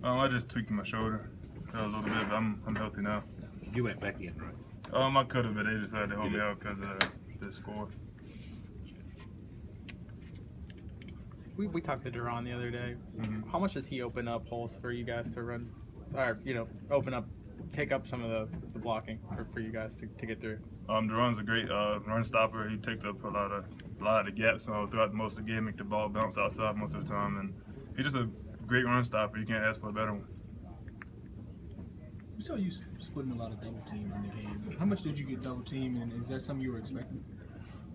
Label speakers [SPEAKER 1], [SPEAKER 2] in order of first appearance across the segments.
[SPEAKER 1] I just tweaked my shoulder a little bit, but I'm healthy now.
[SPEAKER 2] You went back in, right?
[SPEAKER 1] I could have, but they decided to hold me out because of the score.
[SPEAKER 3] We talked to Duran the other day. How much does he open up holes for you guys to run, or take up some of the blocking for you guys to get through?
[SPEAKER 1] Duran's a great run stopper. He takes up a lot of the gaps throughout most of the game, make the ball bounce outside most of the time, and he's just a great run stopper. You can't ask for a better one.
[SPEAKER 4] We saw you splitting a lot of double teams in the game. How much did you get double teamed, and is that something you were expecting?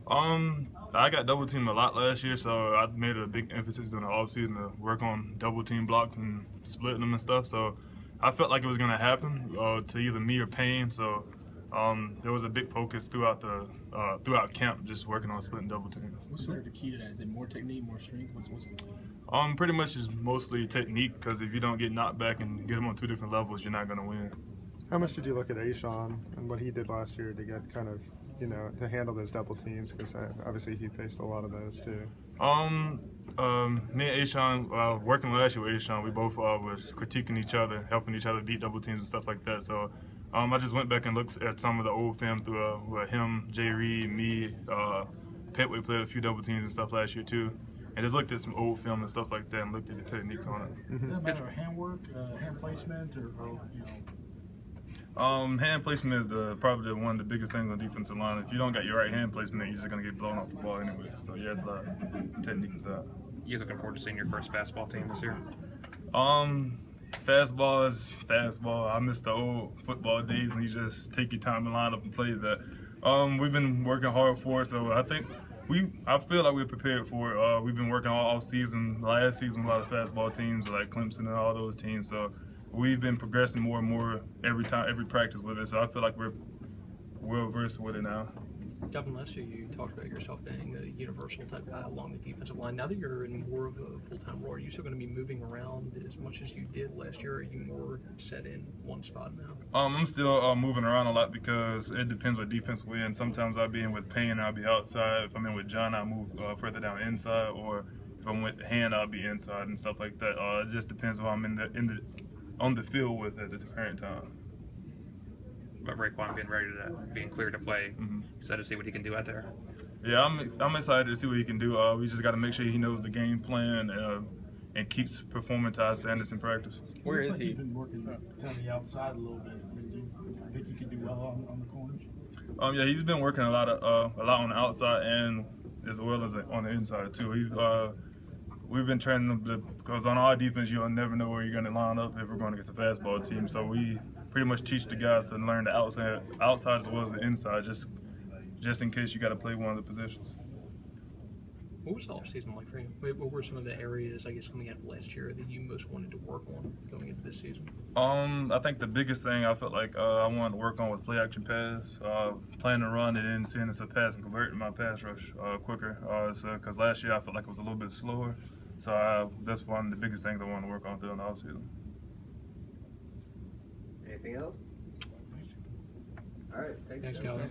[SPEAKER 1] I got double teamed a lot last year, so I made a big emphasis during the offseason to work on double team blocks and splitting them and stuff. So I felt like it was going to happen to either me or Payne. So there was a big focus throughout camp, just working on splitting double teams.
[SPEAKER 4] What's sort of the key to that? Is it more technique, more strength? What's the key?
[SPEAKER 1] Pretty much is mostly technique, because if you don't get knocked back and get them on two different levels, you're not going to win.
[SPEAKER 5] How much did you look at Ashawn and what he did last year to get kind of, to handle those double teams? Because obviously he faced a lot of those too. Me and Ashawn, working last year with Ashawn, we both was critiquing each other, helping each other beat double teams and stuff like that. So I just went back and looked at some of the old film through him, Jay Reed, me, Petway played a few double teams and stuff last year too. And just looked at some old film and stuff like that and looked at the techniques on it.
[SPEAKER 6] Does that matter handwork, hand placement, or
[SPEAKER 1] hand placement is probably one of the biggest things on the defensive line. If you don't got your right hand placement, you're just going to get blown off the ball anyway. So yeah, it's a lot of technique with that.
[SPEAKER 2] You looking forward to seeing your first fastball team this year?
[SPEAKER 1] Fastball is fastball. I miss the old football days when you just take your time and line up and play that. We've been working hard for it, so I feel like we're prepared for it. We've been working all season. Last season, a lot of fastball teams like Clemson and all those teams. So we've been progressing more and more every practice with it. So I feel like we're well versed with it now.
[SPEAKER 7] Dalvin, last year you talked about yourself being a universal type guy along the defensive line. Now that you're in more of a full-time role, are you still going to be moving around as much as you did last year? Or are you more set in one spot now? I'm
[SPEAKER 1] still moving around a lot because it depends what defense we're in. Sometimes I'll be in with Payne, I'll be outside. If I'm in with John, I'll move further down inside. Or if I'm with Hand, I'll be inside and stuff like that. It just depends what I'm on the field with at the current time.
[SPEAKER 2] But Raekwon being cleared to play, excited to see what he can do out there.
[SPEAKER 1] Yeah, I'm excited to see what he can do. We just got to make sure he knows the game plan and keeps performing to our standards in practice.
[SPEAKER 3] Where is he?
[SPEAKER 6] He's been working kind of the outside a little bit. Do you think he could do well on the corners?
[SPEAKER 1] Yeah, he's been working a lot on the outside and as well as on the inside too. We've been training him because on our defense, you'll never know where you're going to line up if we're going against a fastball team. So we pretty much teach the guys to learn the outside as well as the inside, just in case you got to play one of the positions.
[SPEAKER 7] What was the offseason like for you? What were some of the areas, I guess, coming out of last year that you most wanted to work on going into this season?
[SPEAKER 1] I think the biggest thing I felt like I wanted to work on was play action pass, playing the run and then seeing it's a pass and converting my pass rush quicker. Because last year I felt like it was a little bit slower. So that's one of the biggest things I want to work on during the offseason.
[SPEAKER 8] Anything else? All right,
[SPEAKER 7] Thanks, Dalvin.